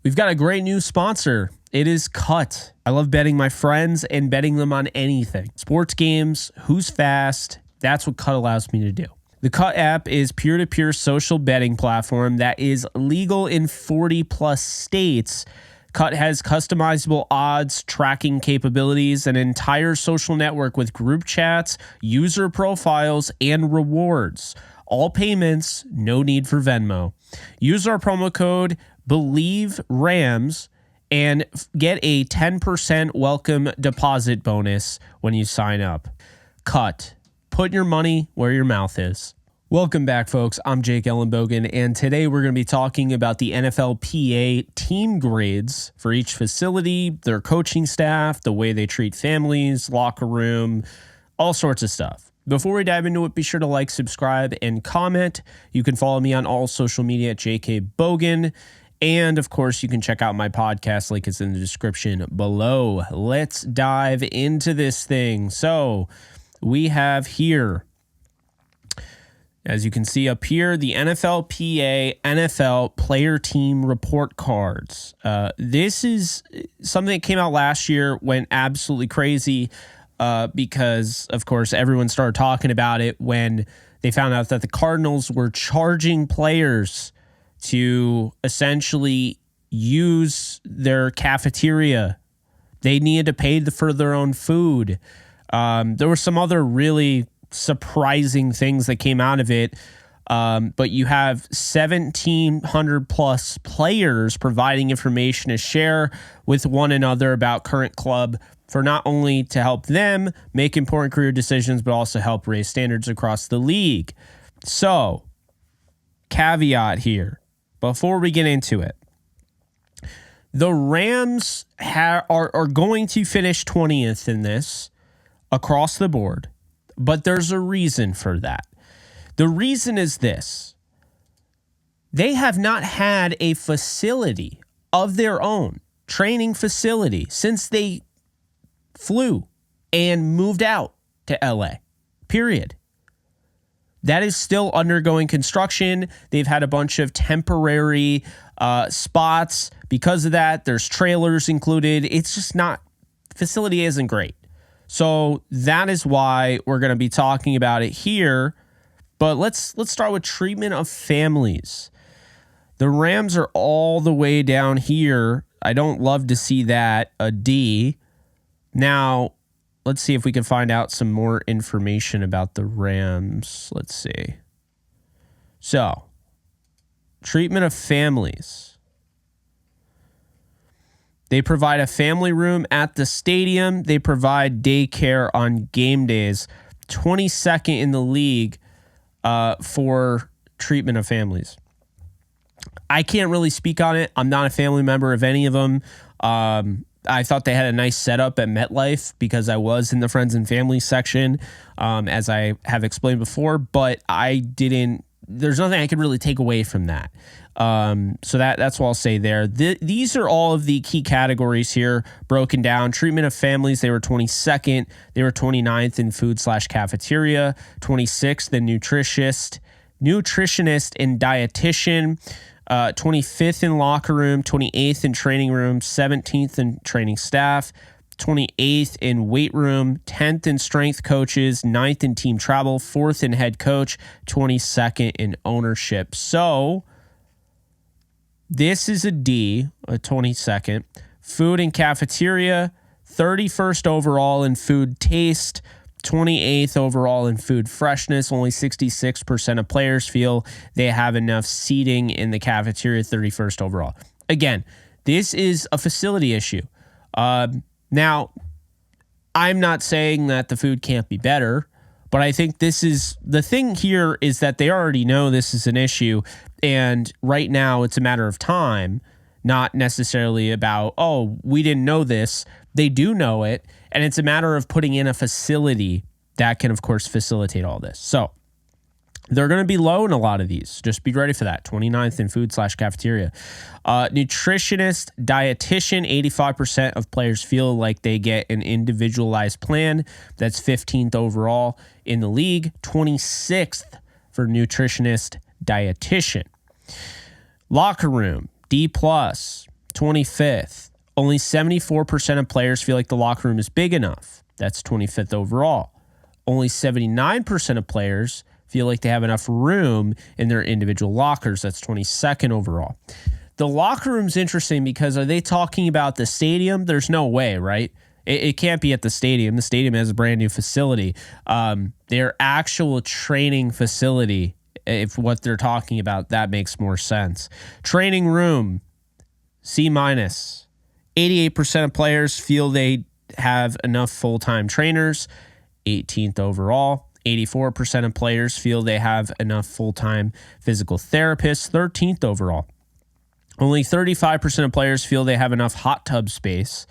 We've got a great new sponsor. It is Cut. I love betting my friends and betting them on anything. Sports games, who's fast, that's what Cut allows me to do. The Cut app is peer-to-peer social betting platform that is legal in 40 plus states. Cut has customizable odds, tracking capabilities, an entire social network with group chats, user profiles, and rewards. All payments, no need for Venmo. Use our promo code BelieveRams and get a 10% welcome deposit bonus when you sign up. Cut. Put your money where your mouth is. Welcome back, folks. I'm Jake Ellenbogen, and today we're going to be talking about the NFLPA team grades for each facility, their coaching staff, the way they treat families, locker room, all sorts of stuff. Before we dive into it, be sure to like, subscribe, and comment. You can follow me on all social media at JKBogan. And, of course, you can check out my podcast. Link is in the description below. Let's dive into this thing. So we have here, as you can see up here, the NFLPA NFL Player Team Report Cards. This is something that came out last year, went absolutely crazy because, of course, everyone started talking about it when they found out that the Cardinals were charging players to essentially use their cafeteria. They needed to pay for their own food. There were some other really surprising things that came out of it. But you have 1,700 plus players providing information to share with one another about current club for not only to help them make important career decisions, but also help raise standards across the league. So, caveat here. Before we get into it, the Rams are going to finish 20th in this across the board, but there's a reason for that. The reason is this. They have not had a facility of their own, training facility, since they flew and moved out to LA, period. That is still undergoing construction. They've had a bunch of temporary spots. Because of that, there's trailers included. It's just not, facility isn't great. So that is why we're going to be talking about it here. But let's start with treatment of families. The Rams are all the way down here. I don't love to see that, a D. Now, let's see if we can find out some more information about the Rams. Let's see. So, treatment of families. They provide a family room at the stadium. They provide daycare on game days. 22nd in the league for treatment of families. I can't really speak on it. I'm not a family member of any of them. I thought they had a nice setup at MetLife because I was in the friends and family section, as I have explained before, but there's nothing I could really take away from that. So that's what I'll say there. These are all of the key categories here broken down. Treatment of families, they were 22nd. They were 29th in food/cafeteria, 26th in nutritionist and dietitian, 25th in locker room, 28th in training room, 17th in training staff, 28th in weight room, 10th in strength coaches, 9th in team travel, 4th in head coach, 22nd in ownership. So this is a D, a 22nd. Food and cafeteria, 31st overall in food taste, 28th overall in food freshness. Only 66% of players feel they have enough seating in the cafeteria, 31st overall. Again, this is a facility issue. Now, I'm not saying that the food can't be better, but I think this is the thing here is that they already know this is an issue. And right now it's a matter of time, not necessarily about, oh, we didn't know this. They do know it. And it's a matter of putting in a facility that can, of course, facilitate all this. So they're going to be low in a lot of these. Just be ready for that. 29th in food/cafeteria. Nutritionist, dietitian, 85% of players feel like they get an individualized plan. That's 15th overall in the league. 26th for nutritionist, dietitian. Locker room, D+. 25th. Only 74% of players feel like the locker room is big enough. That's 25th overall. Only 79% of players feel like they have enough room in their individual lockers. That's 22nd overall. The locker room's interesting because are they talking about the stadium? There's no way, right? It can't be at the stadium. The stadium has a brand new facility. Their actual training facility, if what they're talking about, that makes more sense. Training room, C-. 88% of players feel they have enough full-time trainers, 18th overall. 84% of players feel they have enough full-time physical therapists, 13th overall. Only 35% of players feel they have enough hot tub space,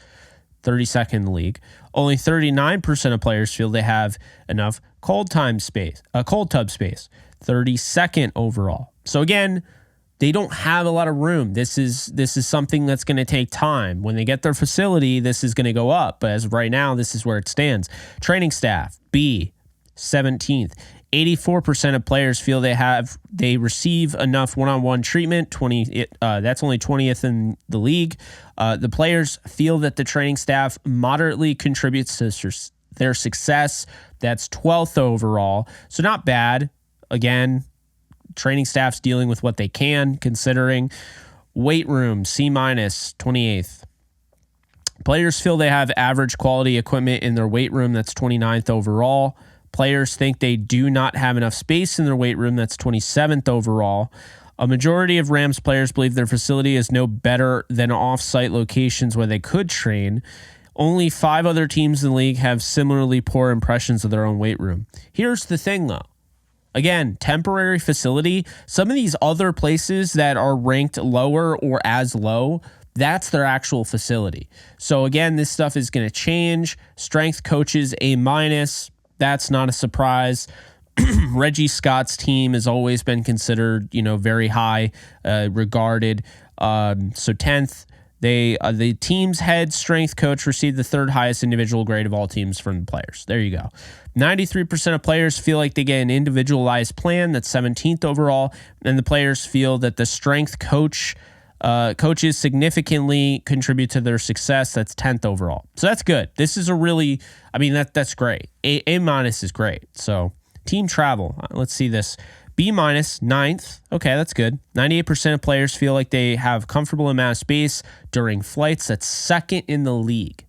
32nd in the league. Only 39% of players feel they have enough cold tub space, 32nd overall. So again, they don't have a lot of room. This is something that's going to take time. When they get their facility, this is going to go up. But as of right now, this is where it stands. Training staff, B, 17th. 84% of players feel they receive enough one-on-one treatment. That's only 20th in the league. The players feel that the training staff moderately contributes to their success. That's 12th overall. So not bad. Again, training staff's dealing with what they can, considering. Weight room, C-, 28th. Players feel they have average quality equipment in their weight room. That's 29th overall. Players think they do not have enough space in their weight room. That's 27th overall. A majority of Rams players believe their facility is no better than off-site locations where they could train. Only 5 other teams in the league have similarly poor impressions of their own weight room. Here's the thing, though. Again, temporary facility. Some of these other places that are ranked lower or as low, that's their actual facility. So again, this stuff is going to change. Strength coaches, A-. That's not a surprise. Reggie Scott's team has always been considered, very high regarded. So 10th, the team's head strength coach received the 3rd highest individual grade of all teams from the players. There you go. 93% of players feel like they get an individualized plan. That's 17th overall. And the players feel that the strength coaches significantly contribute to their success. That's 10th overall. So that's good. This is that's great. A- is great. So team travel. Let's see this. B-, 9th. Okay, that's good. 98% of players feel like they have comfortable amount of space during flights. That's 2nd in the league.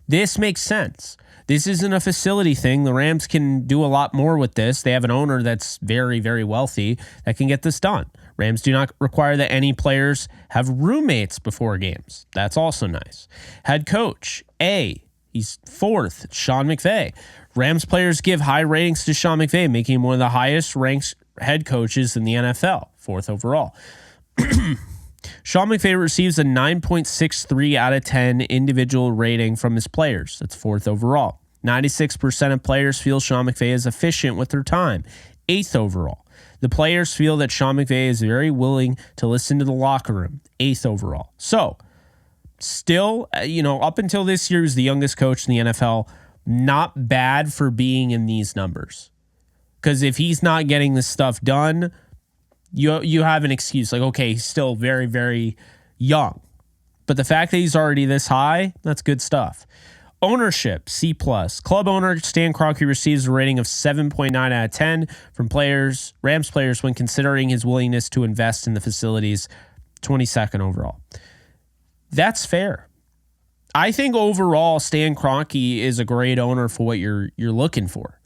This makes sense. This isn't a facility thing. The Rams can do a lot more with this. They have an owner that's very, very wealthy that can get this done. Rams do not require that any players have roommates before games. That's also nice. Head coach, A. He's 4th, Sean McVay. Rams players give high ratings to Sean McVay, making him one of the highest ranked head coaches in the NFL, 4th overall. Sean McVay receives a 9.63 out of 10 individual rating from his players. That's 4th overall. 96% of players feel Sean McVay is efficient with their time, 8th overall. The players feel that Sean McVay is very willing to listen to the locker room, 8th overall. So, still, up until this year, he's the youngest coach in the NFL. Not bad for being in these numbers. Because if he's not getting this stuff done, you have an excuse. Like, okay, he's still very, very young. But the fact that he's already this high, that's good stuff. Ownership, C+. Club owner Stan Kroenke receives a rating of 7.9 out of 10 from Rams players when considering his willingness to invest in the facilities, 22nd overall. That's fair. I think overall, Stan Kroenke is a great owner for what you're looking for.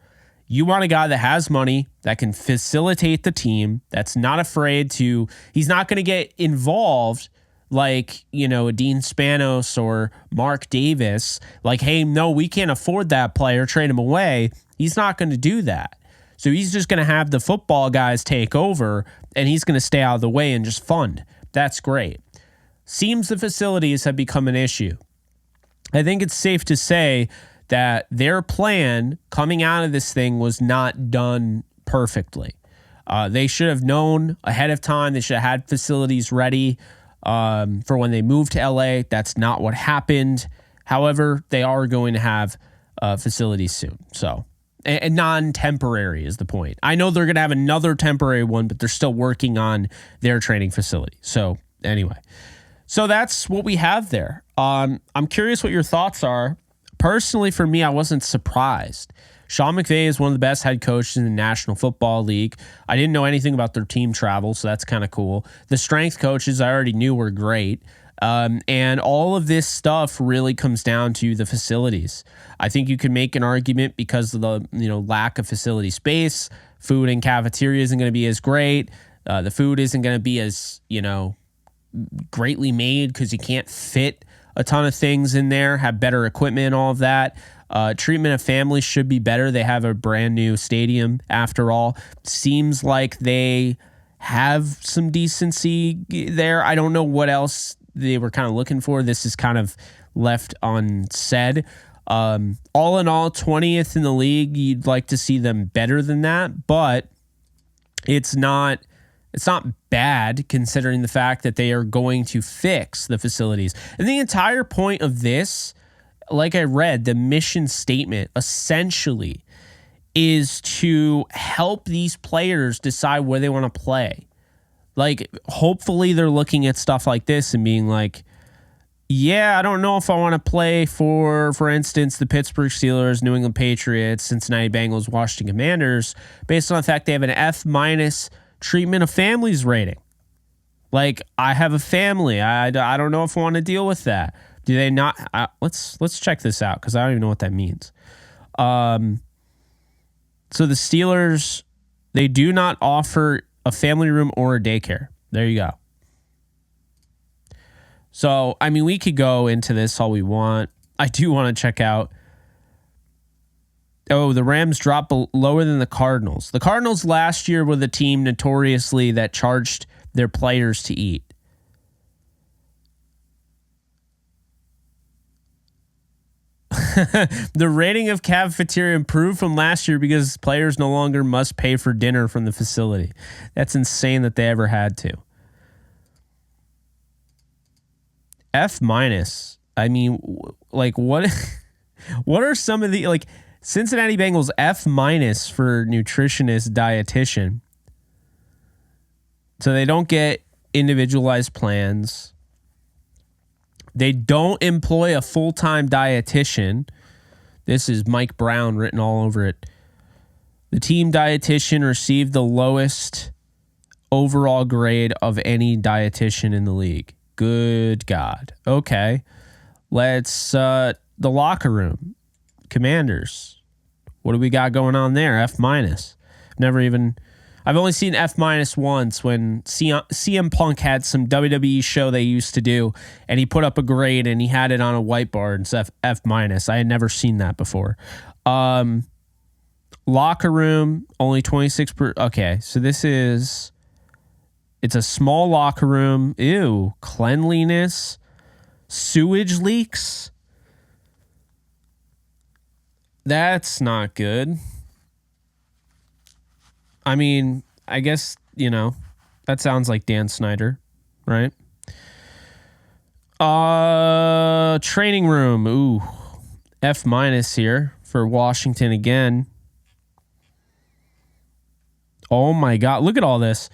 You want a guy that has money, that can facilitate the team, that's not afraid to, he's not going to get involved like, a Dean Spanos or Mark Davis. Like, hey, no, we can't afford that player, trade him away. He's not going to do that. So he's just going to have the football guys take over, and he's going to stay out of the way and just fund. That's great. Seems the facilities have become an issue. I think it's safe to say that their plan coming out of this thing was not done perfectly. They should have known ahead of time. They should have had facilities ready for when they moved to LA. That's not what happened. However, they are going to have facilities soon. So, and non-temporary is the point. I know they're going to have another temporary one, but they're still working on their training facility. So, anyway. So that's what we have there. I'm curious what your thoughts are. Personally, for me, I wasn't surprised. Sean McVay is one of the best head coaches in the National Football League. I didn't know anything about their team travel, so that's kind of cool. The strength coaches I already knew were great. And all of this stuff really comes down to the facilities. I think you could make an argument because of the lack of facility space. Food in cafeteria isn't going to be as great. The food isn't going to be as greatly made because you can't fit a ton of things in there. Have better equipment and all of that. Treatment of families should be better. They have a brand new stadium after all. Seems like they have some decency there. I don't know what else they were kind of looking for. This is kind of left unsaid. All in all, 20th in the league. You'd like to see them better than that, but it's not bad considering the fact that they are going to fix the facilities. And the entire point of this, like I read, the mission statement essentially is to help these players decide where they want to play. Like, hopefully they're looking at stuff like this and being like, yeah, I don't know if I want to play for instance, the Pittsburgh Steelers, New England Patriots, Cincinnati Bengals, Washington Commanders, based on the fact they have an F- treatment of families rating. Like, I have a family. I don't know if I want to deal with that. Do they not? Let's check this out because I don't even know what that means. So the Steelers, they do not offer a family room or a daycare. There you go. So, I mean, we could go into this all we want. I do want to check out. Oh, the Rams dropped lower than the Cardinals. The Cardinals last year were the team notoriously that charged their players to eat. The rating of cafeteria improved from last year because players no longer must pay for dinner from the facility. That's insane that they ever had to. F-. I mean, like, what are some of the, like, Cincinnati Bengals F- for nutritionist dietitian. So they don't get individualized plans. They don't employ a full-time dietitian. This is Mike Brown written all over it. The team dietitian received the lowest overall grade of any dietitian in the league. Good God. Okay. Let's, the locker room. Commanders. What do we got going on there? F-. I've only seen F- once when CM Punk had some WWE show they used to do, and he put up a grade and he had it on a whiteboard and stuff. F-. I had never seen that before. Locker room, only 26 per. Okay, so it's a small locker room. Ew, cleanliness, sewage leaks. That's not good. I mean, I guess, that sounds like Dan Snyder, right? Training room. Ooh, F- here for Washington again. Oh my God. Look at all this.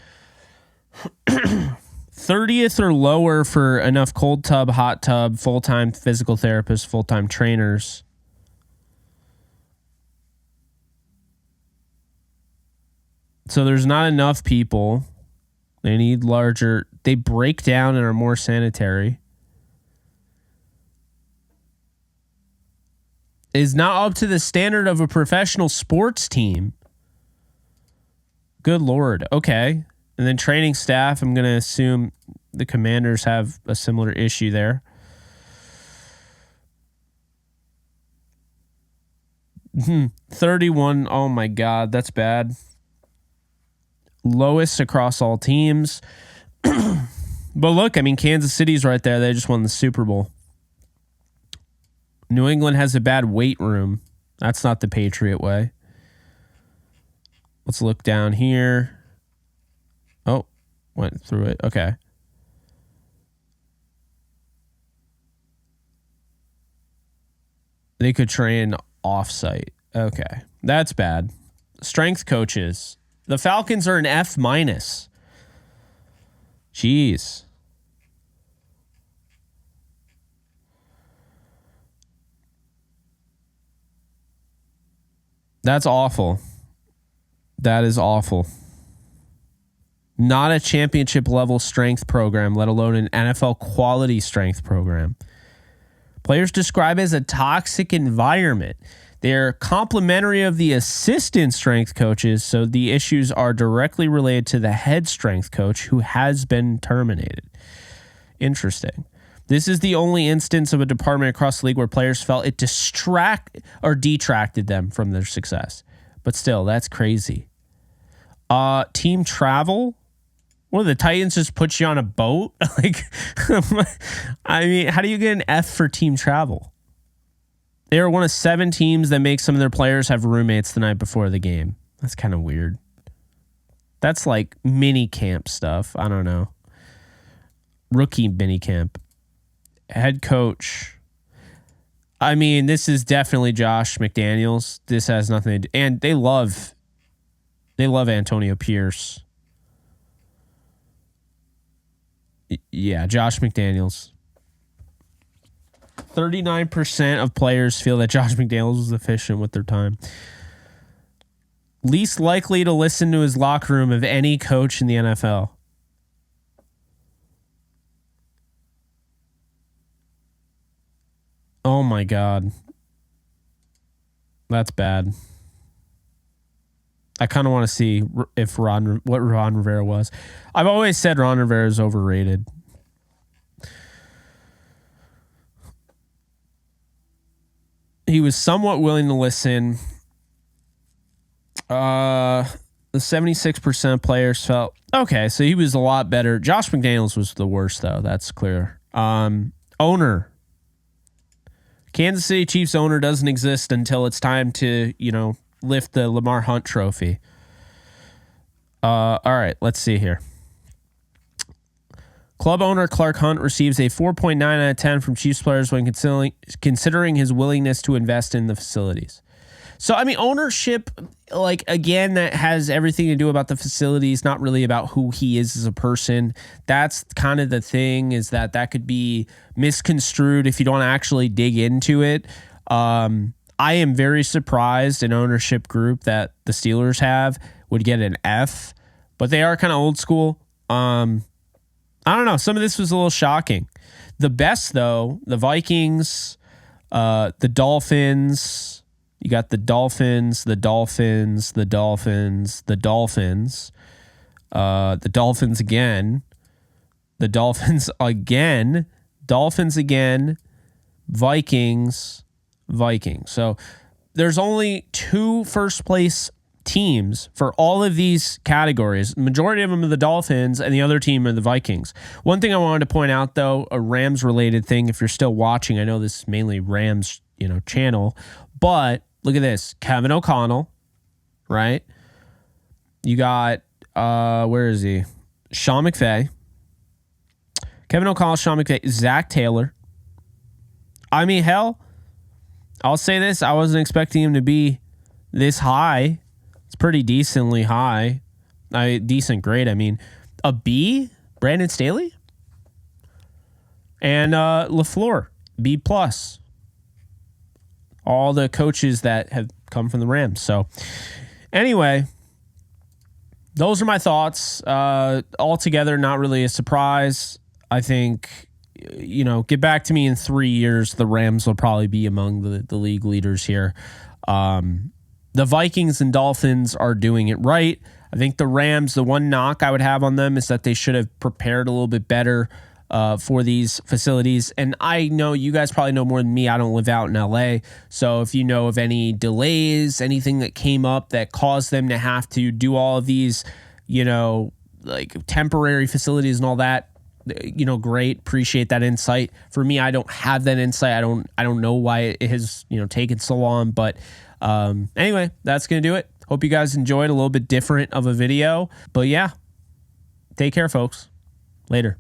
30th or lower for enough cold tub, hot tub, full-time physical therapists, full-time trainers. So there's not enough people. They need larger. They break down and are more sanitary. Is not up to the standard of a professional sports team. Good Lord. Okay. And then training staff, I'm going to assume the Commanders have a similar issue there. Hmm. 31. Oh my God. That's bad. Lowest across all teams. But look, I mean, Kansas City's right there. They just won the Super Bowl. New England has a bad weight room. That's not the Patriot way. Let's look down here. Oh, went through it. Okay. They could train off-site. Okay. That's bad. Strength coaches. The Falcons are an F-. Jeez. That's awful. That is awful. Not a championship level strength program, let alone an NFL quality strength program. Players describe it as a toxic environment. They're complimentary of the assistant strength coaches, so the issues are directly related to the head strength coach who has been terminated. Interesting. This is the only instance of a department across the league where players felt it detracted them from their success. But still, that's crazy. Team travel? What, the Titans just put you on a boat? Like, I mean, how do you get an F for team travel? They are one of 7 teams that make some of their players have roommates the night before the game. That's kind of weird. That's like mini camp stuff. I don't know. Rookie mini camp. Head coach. I mean, this is definitely Josh McDaniels. This has nothing to do. And they love Antonio Pierce. Yeah, Josh McDaniels. 39% of players feel that Josh McDaniels was efficient with their time. Least likely to listen to his locker room of any coach in the NFL. Oh my God. That's bad. I kind of want to see if what Ron Rivera was. I've always said Ron Rivera is overrated. He was somewhat willing to listen. The 76% of players felt okay, so he was a lot better. Josh McDaniels was the worst, though. That's clear. Owner. Kansas City Chiefs owner doesn't exist until it's time to, lift the Lamar Hunt trophy. All right, let's see here. Club owner Clark Hunt receives a 4.9 out of 10 from Chiefs players when considering his willingness to invest in the facilities. So, I mean, ownership, again, that has everything to do about the facilities, not really about who he is as a person. That's kind of the thing, is that could be misconstrued if you don't actually dig into it. I am very surprised an ownership group that the Steelers have would get an F, but they are kind of old school. I don't know. Some of this was a little shocking. The best, though, the Vikings, the Dolphins. You got the Dolphins, the Dolphins, the Dolphins, the Dolphins, the Dolphins again, the Dolphins again, Dolphins again, Vikings. So there's only 2 first place teams for all of these categories. The majority of them are the Dolphins, and the other team are the Vikings. One thing I wanted to point out, though, a Rams related thing, if you're still watching, I know this is mainly Rams, channel, but look at this. Kevin O'Connell, right? You got, where is he? Sean McVay. Kevin O'Connell, Sean McVay, Zach Taylor. I mean, hell, I'll say this. I wasn't expecting him to be this high. It's pretty decently high. Decent grade, I mean. A B, Brandon Staley. And LaFleur, B+. All the coaches that have come from the Rams. So anyway, those are my thoughts. Altogether, not really a surprise. I think, get back to me in 3 years. The Rams will probably be among the league leaders here. The Vikings and Dolphins are doing it right. I think the Rams, the one knock I would have on them is that they should have prepared a little bit better for these facilities. And I know you guys probably know more than me. I don't live out in LA. So if you know of any delays, anything that came up that caused them to have to do all of these, temporary facilities and all that, great. Appreciate that insight. For me, I don't have that insight. I don't know why it has, taken so long. But anyway, that's going to do it. Hope you guys enjoyed a little bit different of a video. But yeah, take care, folks. Later.